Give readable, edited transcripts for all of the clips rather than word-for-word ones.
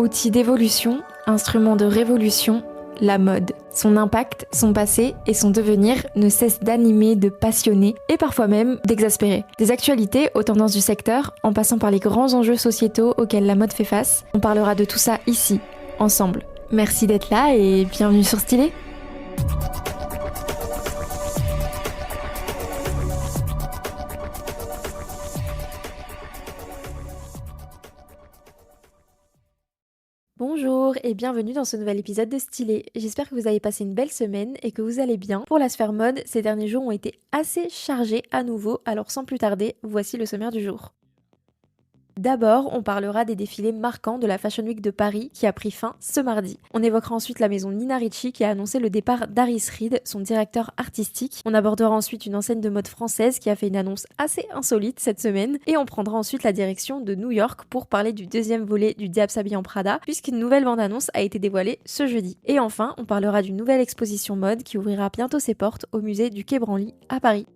Outil d'évolution, instrument de révolution, la mode. Son impact, son passé et son devenir ne cessent d'animer, de passionner et parfois même d'exaspérer. Des actualités aux tendances du secteur, en passant par les grands enjeux sociétaux auxquels la mode fait face, on parlera de tout ça ici, ensemble. Merci d'être là et bienvenue sur Stylé. Bonjour et bienvenue dans ce nouvel épisode de Stylé. J'espère que vous avez passé une belle semaine et que vous allez bien. Pour la sphère mode, ces derniers jours ont été assez chargés à nouveau, alors sans plus tarder, voici le sommaire du jour. D'abord, on parlera des défilés marquants de la Fashion Week de Paris qui a pris fin ce mardi. On évoquera ensuite la maison Nina Ricci qui a annoncé le départ d'Harris Reed, son directeur artistique. On abordera ensuite une enseigne de mode française qui a fait une annonce assez insolite cette semaine. Et on prendra ensuite la direction de New York pour parler du deuxième volet du Diable s'habille en Prada, puisqu'une nouvelle bande-annonce a été dévoilée ce jeudi. Et enfin, on parlera d'une nouvelle exposition mode qui ouvrira bientôt ses portes au musée du Quai Branly à Paris.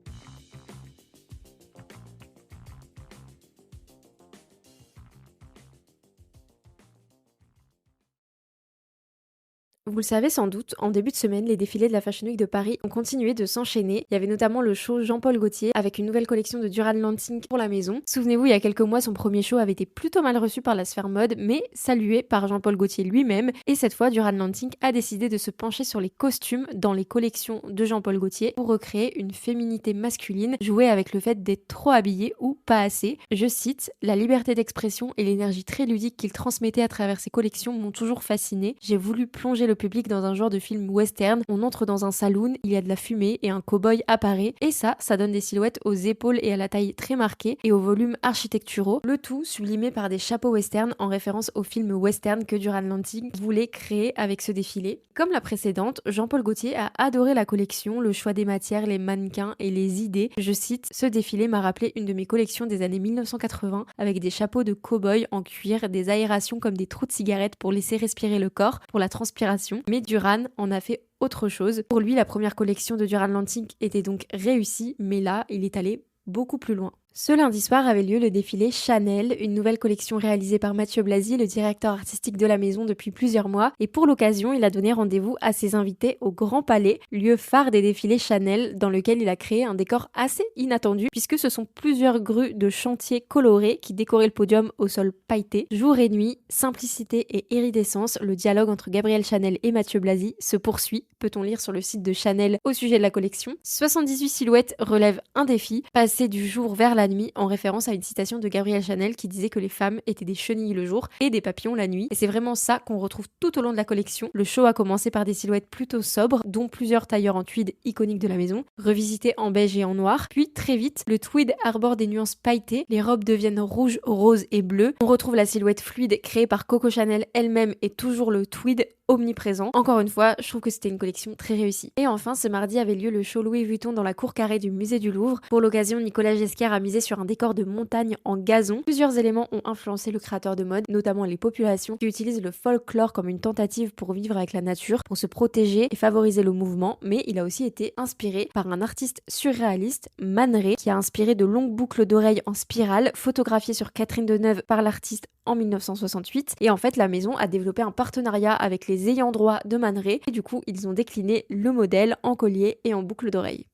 Vous le savez sans doute, en début de semaine, les défilés de la Fashion Week de Paris ont continué de s'enchaîner. Il y avait notamment le show Jean-Paul Gaultier avec une nouvelle collection de Duran Lansing pour la maison. Souvenez-vous, il y a quelques mois, son premier show avait été plutôt mal reçu par la sphère mode, mais salué par Jean-Paul Gaultier lui-même. Et cette fois, Duran Lansing a décidé de se pencher sur les costumes dans les collections de Jean-Paul Gaultier pour recréer une féminité masculine, jouer avec le fait d'être trop habillé ou pas assez. Je cite, la liberté d'expression et l'énergie très ludique qu'il transmettait à travers ses collections m'ont toujours fasciné. J'ai voulu plonger le public dans un genre de film western. On entre dans un saloon, il y a de la fumée et un cow-boy apparaît. Et ça donne des silhouettes aux épaules et à la taille très marquée et aux volumes architecturaux. Le tout sublimé par des chapeaux western en référence au film western que Duran Lansing voulait créer avec ce défilé. Comme la précédente, Jean-Paul Gaultier a adoré la collection, le choix des matières, les mannequins et les idées. Je cite, ce défilé m'a rappelé une de mes collections des années 1980 avec des chapeaux de cow-boy en cuir, des aérations comme des trous de cigarettes pour laisser respirer le corps, pour la transpiration. Mais Duran en a fait autre chose. Pour lui, la première collection de Duran Lansing était donc réussie, mais là, il est allé beaucoup plus loin. Ce lundi soir avait lieu le défilé Chanel, une nouvelle collection réalisée par Mathieu Blazy, le directeur artistique de la maison depuis plusieurs mois. Et pour l'occasion, il a donné rendez-vous à ses invités au Grand Palais, lieu phare des défilés Chanel, dans lequel il a créé un décor assez inattendu, puisque ce sont plusieurs grues de chantier colorées qui décoraient le podium au sol pailleté. Jour et nuit, simplicité et iridescence, le dialogue entre Gabrielle Chanel et Mathieu Blazy se poursuit, peut-on lire sur le site de Chanel au sujet de la collection. 78 silhouettes relèvent un défi, passer du jour vers la nuit, en référence à une citation de Gabrielle Chanel qui disait que les femmes étaient des chenilles le jour et des papillons la nuit. Et c'est vraiment ça qu'on retrouve tout au long de la collection. Le show a commencé par des silhouettes plutôt sobres, dont plusieurs tailleurs en tweed iconiques de la maison, revisitées en beige et en noir. Puis très vite, le tweed arbore des nuances pailletées, les robes deviennent rouges, roses et bleues. On retrouve la silhouette fluide créée par Coco Chanel elle-même et toujours le tweed omniprésent. Encore une fois, je trouve que c'était une collection très réussie. Et enfin, ce mardi avait lieu le show Louis Vuitton dans la cour carrée du musée du Louvre. Pour l'occasion, Nicolas Ghesquière a misé sur un décor de montagne en gazon. Plusieurs éléments ont influencé le créateur de mode, notamment les populations qui utilisent le folklore comme une tentative pour vivre avec la nature, pour se protéger et favoriser le mouvement, mais il a aussi été inspiré par un artiste surréaliste, Man Ray, qui a inspiré de longues boucles d'oreilles en spirale, photographiées sur Catherine Deneuve par l'artiste en 1968. Et en fait, la maison a développé un partenariat avec les ayants droit de Man Ray, et du coup, ils ont décliné le modèle en collier et en boucle d'oreille.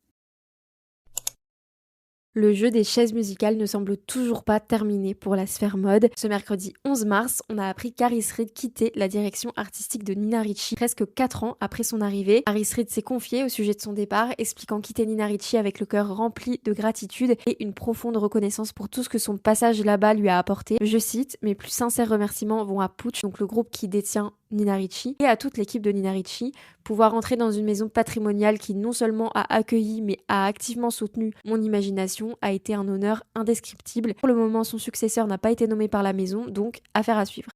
Le jeu des chaises musicales ne semble toujours pas terminé pour la sphère mode. Ce mercredi 11 mars, on a appris qu'Harris Reed quittait la direction artistique de Nina Ricci presque 4 ans après son arrivée. Harris Reed s'est confié au sujet de son départ, expliquant quitter Nina Ricci avec le cœur rempli de gratitude et une profonde reconnaissance pour tout ce que son passage là-bas lui a apporté. Je cite, mes plus sincères remerciements vont à Puch, donc le groupe qui détient Nina Ricci, et à toute l'équipe de Nina Ricci. Pouvoir entrer dans une maison patrimoniale qui non seulement a accueilli mais a activement soutenu mon imagination a été un honneur indescriptible. Pour le moment, son successeur n'a pas été nommé par la maison, donc affaire à suivre.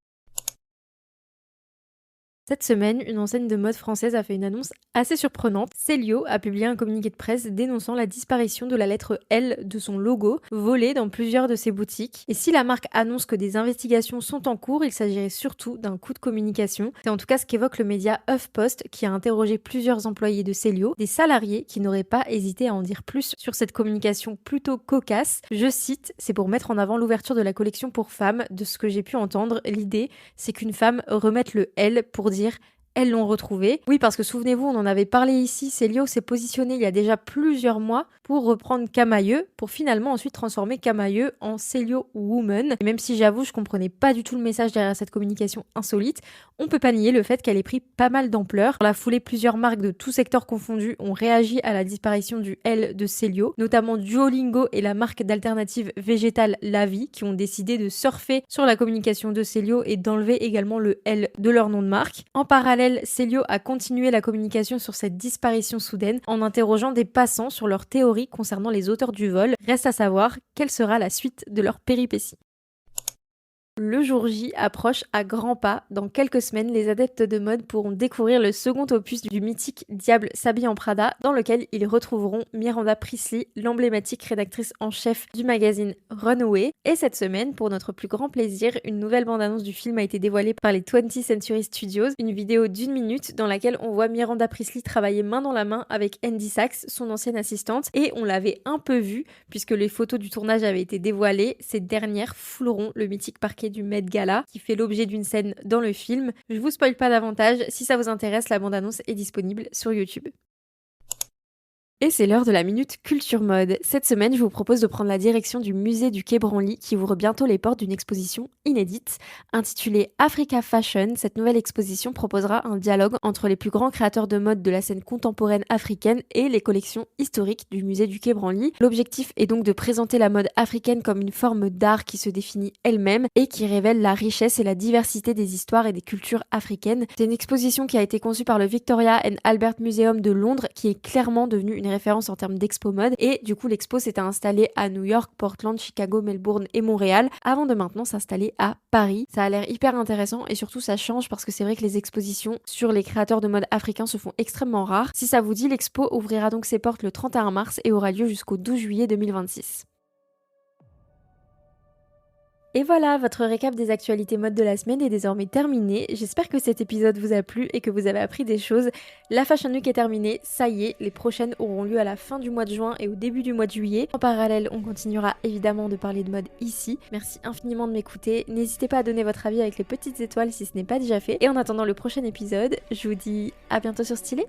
Cette semaine, une enseigne de mode française a fait une annonce assez surprenante. Célio a publié un communiqué de presse dénonçant la disparition de la lettre L de son logo, volée dans plusieurs de ses boutiques. Et si la marque annonce que des investigations sont en cours, il s'agirait surtout d'un coup de communication. C'est en tout cas ce qu'évoque le média HuffPost, qui a interrogé plusieurs employés de Célio, des salariés qui n'auraient pas hésité à en dire plus sur cette communication plutôt cocasse. Je cite, c'est pour mettre en avant l'ouverture de la collection pour femmes. De ce que j'ai pu entendre, l'idée, c'est qu'une femme remette le L pour dire elles l'ont retrouvé. Oui, parce que souvenez-vous, on en avait parlé ici, Célio s'est positionné il y a déjà plusieurs mois pour reprendre Camailleux, pour finalement ensuite transformer Camailleux en Célio Woman. Et même si j'avoue, je comprenais pas du tout le message derrière cette communication insolite, on peut pas nier le fait qu'elle ait pris pas mal d'ampleur. Dans la foulée, plusieurs marques de tout secteur confondu ont réagi à la disparition du L de Célio, notamment Duolingo et la marque d'alternative végétale La Vie, qui ont décidé de surfer sur la communication de Célio et d'enlever également le L de leur nom de marque. En parallèle, Célio a continué la communication sur cette disparition soudaine en interrogeant des passants sur leurs théories concernant les auteurs du vol. Reste à savoir quelle sera la suite de leur péripétie. Le jour J approche à grands pas. Dans quelques semaines, les adeptes de mode pourront découvrir le second opus du mythique Diable s'habille en Prada, dans lequel ils retrouveront Miranda Priestly, l'emblématique rédactrice en chef du magazine Runway. Et cette semaine, pour notre plus grand plaisir, une nouvelle bande-annonce du film a été dévoilée par les 20th Century Studios, une vidéo d'1 minute dans laquelle on voit Miranda Priestly travailler main dans la main avec Andy Sachs, son ancienne assistante, et on l'avait un peu vu, puisque les photos du tournage avaient été dévoilées. Ces dernières fouleront le mythique parquet du Met Gala, qui fait l'objet d'une scène dans le film. Je vous spoil pas davantage, si ça vous intéresse, la bande-annonce est disponible sur YouTube. Et c'est l'heure de la minute culture mode. Cette semaine, je vous propose de prendre la direction du musée du Quai Branly qui ouvre bientôt les portes d'une exposition inédite intitulée Africa Fashion. Cette nouvelle exposition proposera un dialogue entre les plus grands créateurs de mode de la scène contemporaine africaine et les collections historiques du musée du Quai Branly. L'objectif est donc de présenter la mode africaine comme une forme d'art qui se définit elle-même et qui révèle la richesse et la diversité des histoires et des cultures africaines. C'est une exposition qui a été conçue par le Victoria and Albert Museum de Londres, qui est clairement devenue une référence en termes d'expo mode, et du coup l'expo s'était installée à New York, Portland, Chicago, Melbourne et Montréal avant de maintenant s'installer à Paris. Ça a l'air hyper intéressant et surtout ça change parce que c'est vrai que les expositions sur les créateurs de mode africains se font extrêmement rares. Si ça vous dit, l'expo ouvrira donc ses portes le 31 mars et aura lieu jusqu'au 12 juillet 2026. Et voilà, votre récap des actualités mode de la semaine est désormais terminé. J'espère que cet épisode vous a plu et que vous avez appris des choses. La Fashion Week est terminée, ça y est, les prochaines auront lieu à la fin du mois de juin et au début du mois de juillet. En parallèle, on continuera évidemment de parler de mode ici. Merci infiniment de m'écouter. N'hésitez pas à donner votre avis avec les petites étoiles si ce n'est pas déjà fait. Et en attendant le prochain épisode, je vous dis à bientôt sur Stylé.